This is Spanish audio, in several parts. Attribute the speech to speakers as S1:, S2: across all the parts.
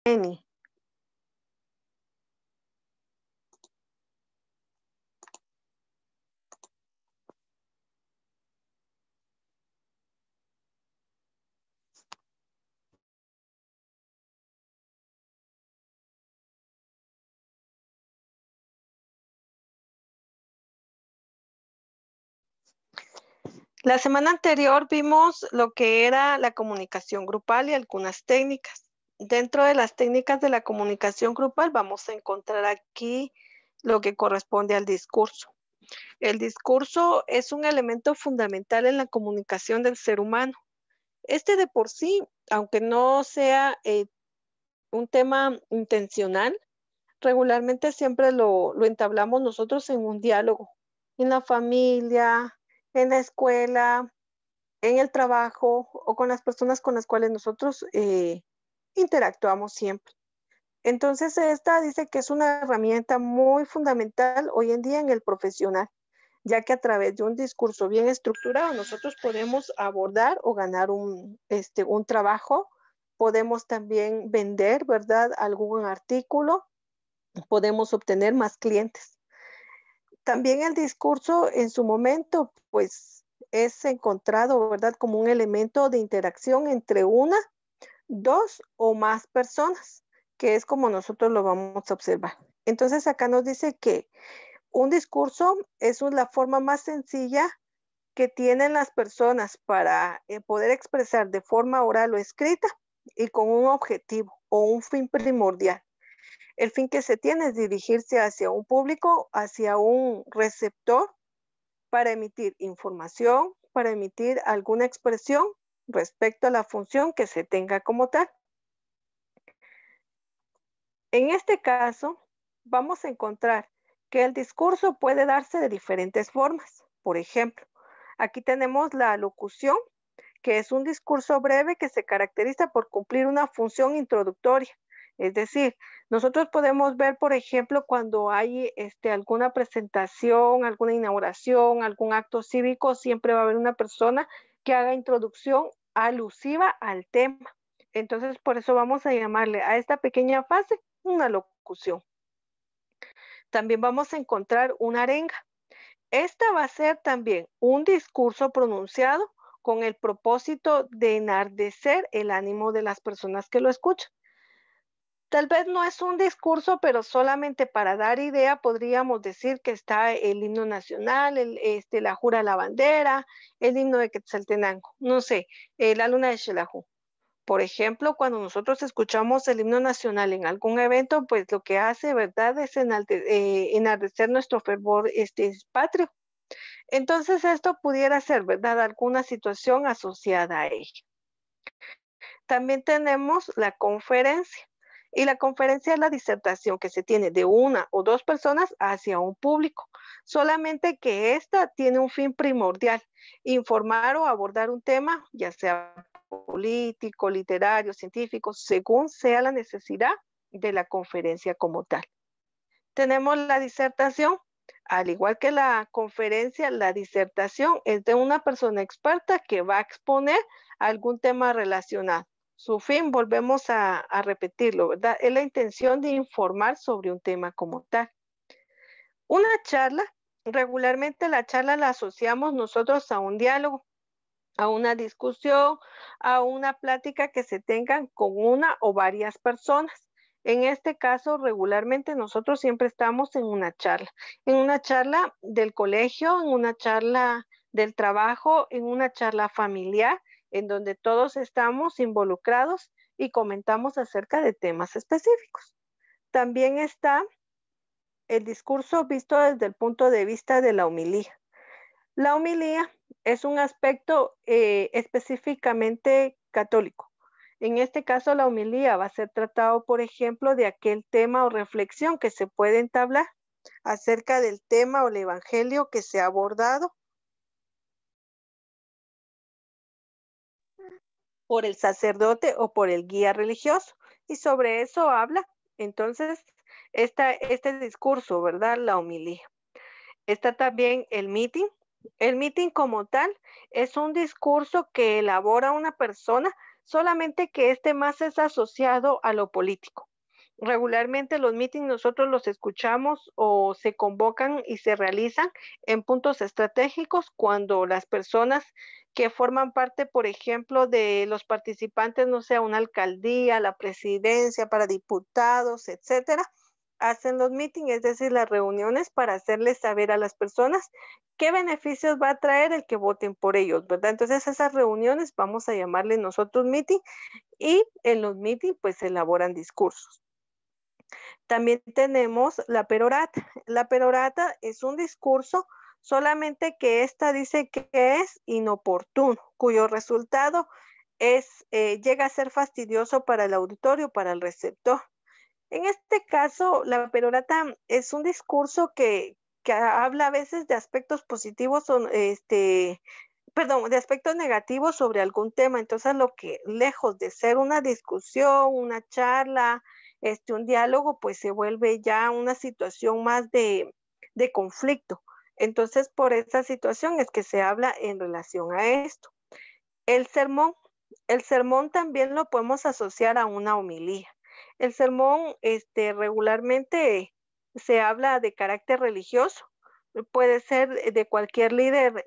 S1: Jenny. La semana anterior vimos lo que era la comunicación grupal y algunas técnicas. Dentro de las técnicas de la comunicación grupal vamos a encontrar aquí lo que corresponde al discurso. El discurso es un elemento fundamental en la comunicación del ser humano. Este de por sí, aunque no sea un tema intencional, regularmente siempre lo entablamos nosotros en un diálogo, en la familia, en la escuela, en el trabajo o con las personas con las cuales nosotros interactuamos siempre. Entonces, esta dice que es una herramienta muy fundamental hoy en día en el profesional, ya que a través de un discurso bien estructurado nosotros podemos abordar o ganar un trabajo, podemos también vender, ¿verdad? Algún artículo, podemos obtener más clientes. También el discurso en su momento, pues es encontrado, ¿verdad? Como un elemento de interacción entre una, dos o más personas, que es como nosotros lo vamos a observar. Entonces acá nos dice que un discurso es la forma más sencilla que tienen las personas para poder expresar de forma oral o escrita y con un objetivo o un fin primordial. El fin que se tiene es dirigirse hacia un público, hacia un receptor para emitir información, para emitir alguna expresión respecto a la función que se tenga como tal. En este caso, vamos a encontrar que el discurso puede darse de diferentes formas. Por ejemplo, aquí tenemos la alocución, que es un discurso breve que se caracteriza por cumplir una función introductoria. Es decir, nosotros podemos ver, por ejemplo, cuando hay alguna presentación, alguna inauguración, algún acto cívico, siempre va a haber una persona que haga introducción alusiva al tema. Entonces, por eso vamos a llamarle a esta pequeña fase una locución. También vamos a encontrar una arenga. Esta va a ser también un discurso pronunciado con el propósito de enardecer el ánimo de las personas que lo escuchan. Tal vez no es un discurso, pero solamente para dar idea podríamos decir que está el himno nacional, la jura a la bandera, el himno de Quetzaltenango, no sé, la luna de Xelajú. Por ejemplo, cuando nosotros escuchamos el himno nacional en algún evento, pues lo que hace, ¿verdad?, es enardecer nuestro fervor patrio. Entonces, esto pudiera ser, ¿verdad?, alguna situación asociada a ella. También tenemos la conferencia. Y la conferencia es la disertación que se tiene de una o dos personas hacia un público. Solamente que esta tiene un fin primordial, informar o abordar un tema, ya sea político, literario, científico, según sea la necesidad de la conferencia como tal. Tenemos la disertación. Al igual que la conferencia, la disertación es de una persona experta que va a exponer algún tema relacionado. Su fin, volvemos a repetirlo, ¿verdad? Es la intención de informar sobre un tema como tal. Una charla, regularmente la charla la asociamos nosotros a un diálogo, a una discusión, a una plática que se tengan con una o varias personas. En este caso, regularmente nosotros siempre estamos en una charla del colegio, en una charla del trabajo, en una charla familiar, en donde todos estamos involucrados y comentamos acerca de temas específicos. También está el discurso visto desde el punto de vista de la homilía. La homilía es un aspecto específicamente católico. En este caso, la homilía va a ser tratado, por ejemplo, de aquel tema o reflexión que se puede entablar acerca del tema o el evangelio que se ha abordado por el sacerdote o por el guía religioso. Y sobre eso habla, entonces, este discurso, ¿verdad? La homilía. Está también el meeting. El meeting como tal es un discurso que elabora una persona solamente que este más es asociado a lo político. Regularmente los meetings nosotros los escuchamos o se convocan y se realizan en puntos estratégicos cuando las personas que forman parte, por ejemplo, de los participantes, no sé, una alcaldía, la presidencia para diputados, etcétera, hacen los meetings, es decir, las reuniones para hacerles saber a las personas qué beneficios va a traer el que voten por ellos, ¿verdad? Entonces esas reuniones vamos a llamarle nosotros meeting y en los meetings pues se elaboran discursos. También tenemos la perorata. La perorata es un discurso, solamente que esta dice que es inoportuno, cuyo resultado llega a ser fastidioso para el auditorio, para el receptor. En este caso, la perorata es un discurso que habla a veces de aspectos positivos o perdón, de aspectos negativos sobre algún tema. Entonces, lo que lejos de ser una discusión, una charla, un diálogo, pues se vuelve ya una situación más de conflicto. Entonces, por esa situación es que se habla en relación a esto. El sermón, el sermón también lo podemos asociar a una homilía. El sermón, regularmente se habla de carácter religioso, puede ser de cualquier líder,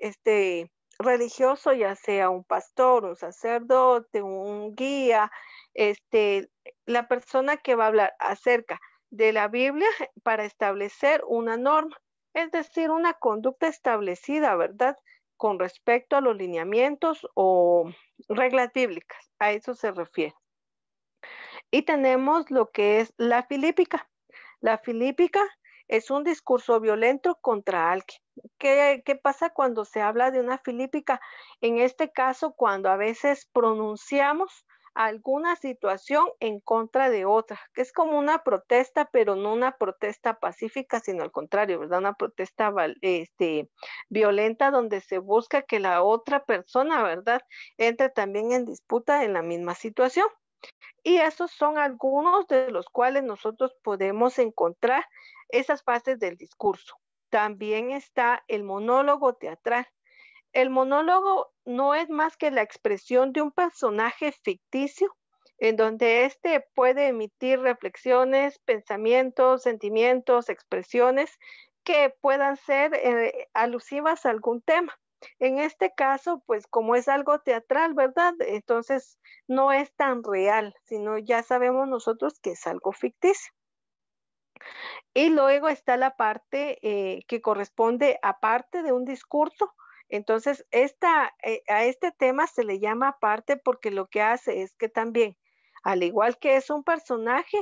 S1: religioso, ya sea un pastor, un sacerdote, un guía, este, la persona que va a hablar acerca de la Biblia para establecer una norma, es decir, una conducta establecida, ¿verdad? Con respecto a los lineamientos o reglas bíblicas, a eso se refiere. Y tenemos lo que es la filípica. La filípica es un discurso violento contra alguien. ¿Qué pasa cuando se habla de una filípica? En este caso, cuando a veces pronunciamos alguna situación en contra de otra, que es como una protesta, pero no una protesta pacífica, sino al contrario, ¿verdad? Una protesta violenta donde se busca que la otra persona, ¿verdad?, entre también en disputa en la misma situación. Y esos son algunos de los cuales nosotros podemos encontrar esas fases del discurso. También está el monólogo teatral. El monólogo no es más que la expresión de un personaje ficticio en donde éste puede emitir reflexiones, pensamientos, sentimientos, expresiones que puedan ser alusivas a algún tema. En este caso, pues como es algo teatral, ¿verdad? Entonces no es tan real, sino ya sabemos nosotros que es algo ficticio. Y luego está la parte que corresponde a parte de un discurso. Entonces, a este tema se le llama parte porque lo que hace es que también, al igual que es un personaje,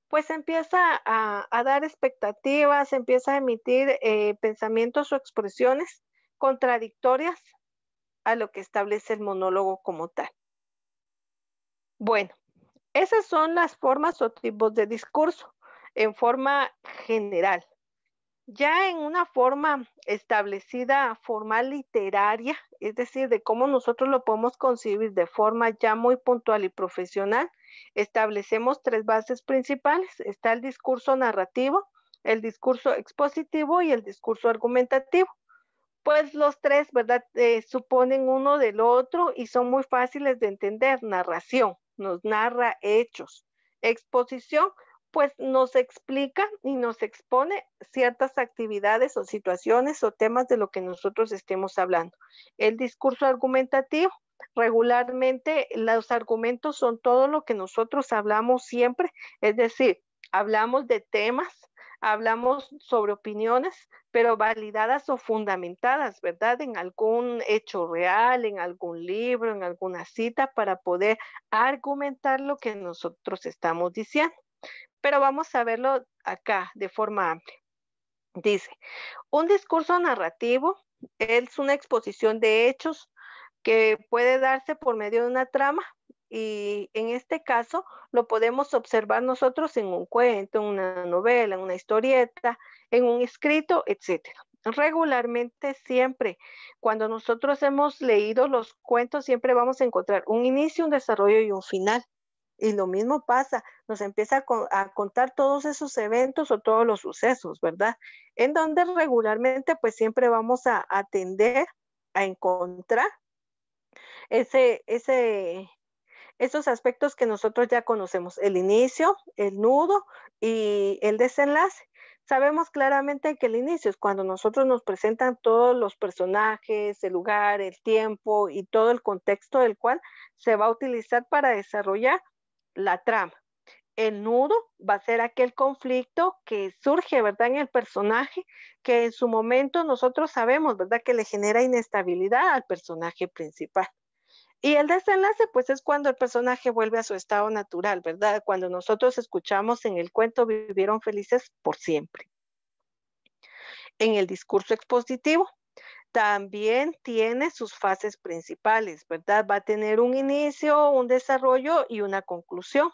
S1: pues empieza a dar expectativas, empieza a emitir pensamientos o expresiones contradictorias a lo que establece el monólogo como tal. Bueno, esas son las formas o tipos de discurso en forma general. Ya en una forma establecida, formal literaria, es decir, de cómo nosotros lo podemos concebir de forma ya muy puntual y profesional, establecemos tres bases principales. Está el discurso narrativo, el discurso expositivo y el discurso argumentativo. Pues los tres, ¿verdad? Suponen uno del otro y son muy fáciles de entender. Narración, nos narra hechos. Exposición, pues nos explica y nos expone ciertas actividades o situaciones o temas de lo que nosotros estemos hablando. El discurso argumentativo, regularmente los argumentos son todo lo que nosotros hablamos siempre, es decir, hablamos de temas, hablamos sobre opiniones, pero validadas o fundamentadas, ¿verdad? En algún hecho real, en algún libro, en alguna cita, para poder argumentar lo que nosotros estamos diciendo. Pero vamos a verlo acá de forma amplia. Dice, un discurso narrativo es una exposición de hechos que puede darse por medio de una trama y en este caso lo podemos observar nosotros en un cuento, en una novela, en una historieta, en un escrito, etcétera. Regularmente siempre, cuando nosotros hemos leído los cuentos, siempre vamos a encontrar un inicio, un desarrollo y un final. Y lo mismo pasa, nos empieza a contar todos esos eventos o todos los sucesos, ¿verdad? En donde regularmente pues siempre vamos a atender a encontrar ese, ese, Estos aspectos que nosotros ya conocemos, el inicio, el nudo y el desenlace. Sabemos claramente que el inicio es cuando nosotros nos presentan todos los personajes, el lugar, el tiempo y todo el contexto del cual se va a utilizar para desarrollar la trama. El nudo va a ser aquel conflicto que surge, ¿verdad?, en el personaje, que en su momento nosotros sabemos, ¿verdad?, que le genera inestabilidad al personaje principal. Y el desenlace, pues es cuando el personaje vuelve a su estado natural, ¿verdad? Cuando nosotros escuchamos en el cuento vivieron felices por siempre. En el discurso expositivo también tiene sus fases principales, ¿verdad? Va a tener un inicio, un desarrollo y una conclusión.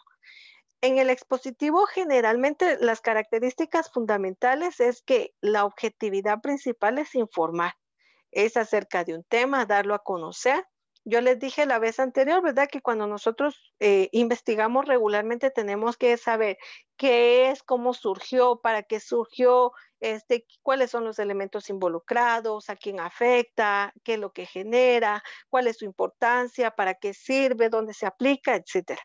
S1: En el expositivo, generalmente las características fundamentales es que la objetividad principal es informar, es acerca de un tema, darlo a conocer. Yo les dije la vez anterior, ¿verdad? Que cuando nosotros investigamos regularmente tenemos que saber qué es, cómo surgió, para qué surgió, cuáles son los elementos involucrados, a quién afecta, qué es lo que genera, cuál es su importancia, para qué sirve, dónde se aplica, etcétera.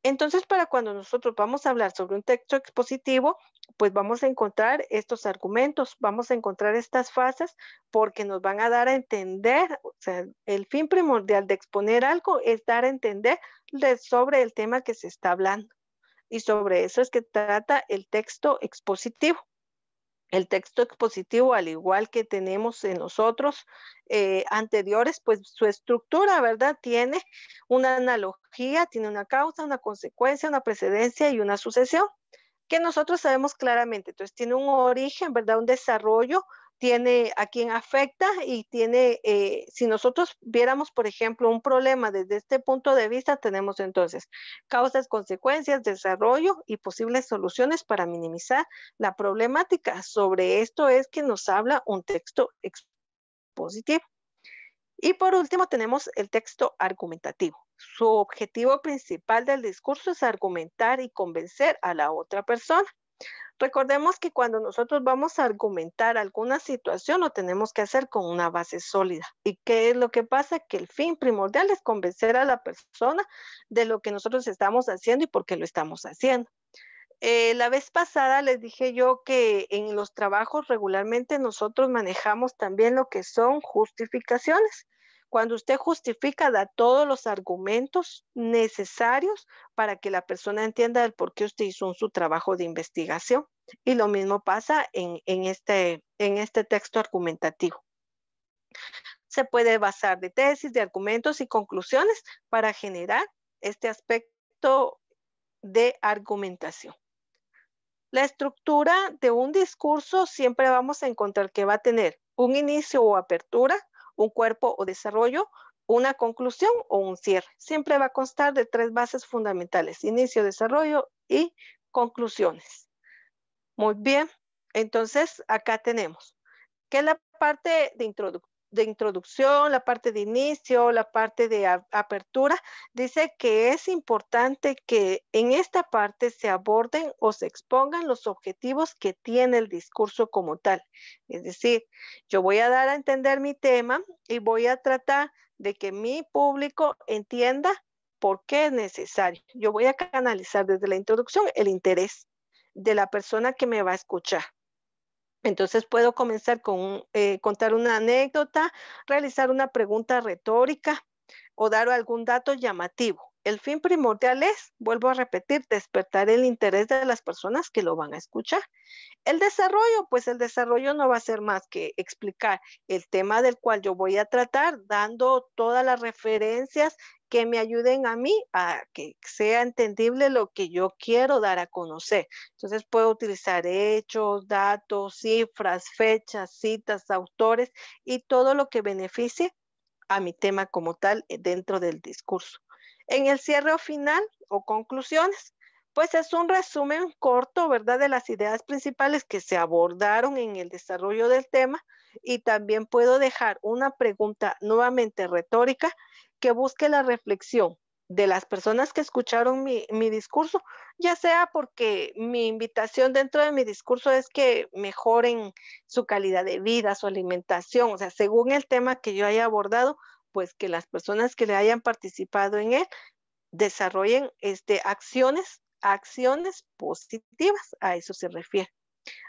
S1: Entonces, para cuando nosotros vamos a hablar sobre un texto expositivo, pues vamos a encontrar estos argumentos, vamos a encontrar estas fases porque nos van a dar a entender, o sea, el fin primordial de exponer algo es dar a entender sobre el tema que se está hablando. Y sobre eso es que trata el texto expositivo. El texto expositivo, al igual que tenemos en los otros anteriores, pues su estructura, ¿verdad? Tiene una analogía, tiene una causa, una consecuencia, una precedencia y una sucesión que nosotros sabemos claramente. Entonces tiene un origen, ¿verdad? Un desarrollo, tiene a quién afecta y tiene, si nosotros viéramos, por ejemplo, un problema desde este punto de vista, tenemos entonces causas, consecuencias, desarrollo y posibles soluciones para minimizar la problemática. Sobre esto es que nos habla un texto expositivo. Y por último tenemos el texto argumentativo. Su objetivo principal del discurso es argumentar y convencer a la otra persona. Recordemos que cuando nosotros vamos a argumentar alguna situación, lo tenemos que hacer con una base sólida. ¿Y qué es lo que pasa? Que el fin primordial es convencer a la persona de lo que nosotros estamos haciendo y por qué lo estamos haciendo. La vez pasada les dije yo que en los trabajos regularmente nosotros manejamos también lo que son justificaciones. Cuando usted justifica, da todos los argumentos necesarios para que la persona entienda el por qué usted hizo su trabajo de investigación. Y lo mismo pasa en este texto argumentativo. Se puede basar de tesis, de argumentos y conclusiones para generar este aspecto de argumentación. La estructura de un discurso siempre vamos a encontrar que va a tener un inicio o apertura, un cuerpo o desarrollo, una conclusión o un cierre. Siempre va a constar de tres bases fundamentales: inicio, desarrollo y conclusiones. Muy bien, entonces acá tenemos que es la parte de introducción, la parte de inicio, la parte de apertura. Dice que es importante que en esta parte se aborden o se expongan los objetivos que tiene el discurso como tal. Es decir, yo voy a dar a entender mi tema y voy a tratar de que mi público entienda por qué es necesario. Yo voy a canalizar desde la introducción el interés de la persona que me va a escuchar. Entonces puedo comenzar con contar una anécdota, realizar una pregunta retórica o dar algún dato llamativo. El fin primordial es, vuelvo a repetir, despertar el interés de las personas que lo van a escuchar. El desarrollo, pues el desarrollo no va a ser más que explicar el tema del cual yo voy a tratar, dando todas las referencias que me ayuden a mí a que sea entendible lo que yo quiero dar a conocer. Entonces puedo utilizar hechos, datos, cifras, fechas, citas, autores y todo lo que beneficie a mi tema como tal dentro del discurso. En el cierre o final o conclusiones, pues es un resumen corto, ¿verdad?, de las ideas principales que se abordaron en el desarrollo del tema, y también puedo dejar una pregunta nuevamente retórica que busque la reflexión de las personas que escucharon mi discurso, ya sea porque mi invitación dentro de mi discurso es que mejoren su calidad de vida, su alimentación, o sea, según el tema que yo haya abordado, pues que las personas que le hayan participado en él desarrollen acciones positivas, a eso se refiere.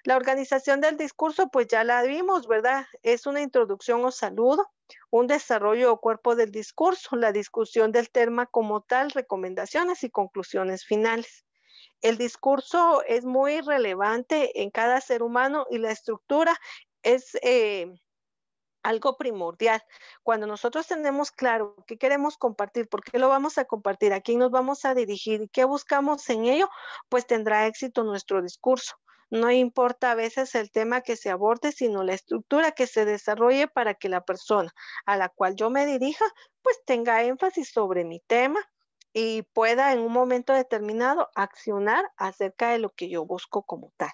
S1: La organización del discurso, pues ya la vimos, ¿verdad? Es una introducción o saludo, un desarrollo o cuerpo del discurso, la discusión del tema como tal, recomendaciones y conclusiones finales. El discurso es muy relevante en cada ser humano y la estructura es algo primordial. Cuando nosotros tenemos claro qué queremos compartir, por qué lo vamos a compartir, a quién nos vamos a dirigir y qué buscamos en ello, pues tendrá éxito nuestro discurso. No importa a veces el tema que se aborde, sino la estructura que se desarrolle para que la persona a la cual yo me dirija, pues tenga énfasis sobre mi tema y pueda en un momento determinado accionar acerca de lo que yo busco como tal.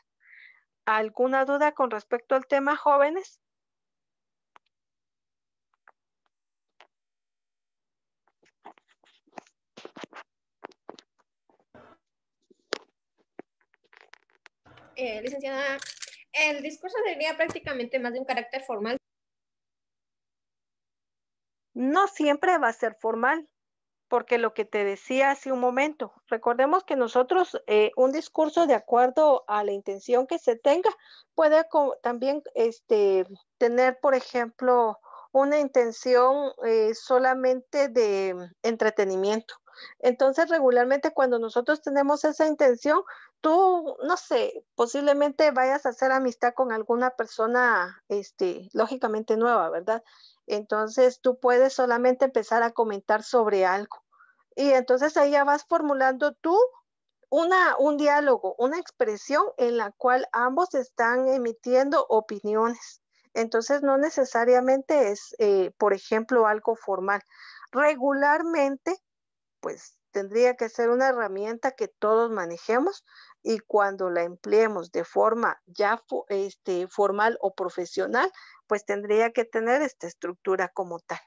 S1: ¿Alguna duda con respecto al tema, jóvenes?
S2: Licenciada, el discurso sería prácticamente más de un carácter formal.
S1: No siempre va a ser formal, porque lo que te decía hace un momento, recordemos que nosotros un discurso de acuerdo a la intención que se tenga puede también tener, por ejemplo, una intención solamente de entretenimiento. Entonces, regularmente cuando nosotros tenemos esa intención, tú, no sé, posiblemente vayas a hacer amistad con alguna persona, lógicamente nueva, ¿verdad? Entonces, tú puedes solamente empezar a comentar sobre algo. Y entonces ahí ya vas formulando tú un diálogo, una expresión en la cual ambos están emitiendo opiniones. Entonces no necesariamente es, por ejemplo, algo formal. Regularmente, pues tendría que ser una herramienta que todos manejemos y cuando la empleemos de forma ya formal o profesional, pues tendría que tener esta estructura como tal.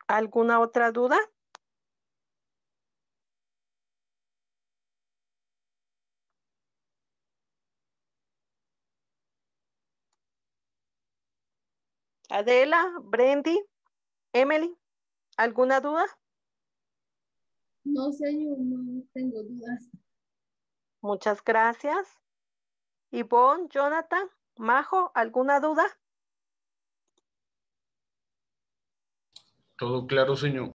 S1: ¿Alguna otra duda? Adela, Brendy, Emily, ¿alguna duda?
S3: No, señor, no tengo dudas.
S1: Muchas gracias. Ivonne, Jonathan, Majo, ¿alguna duda?
S4: Todo claro, señor.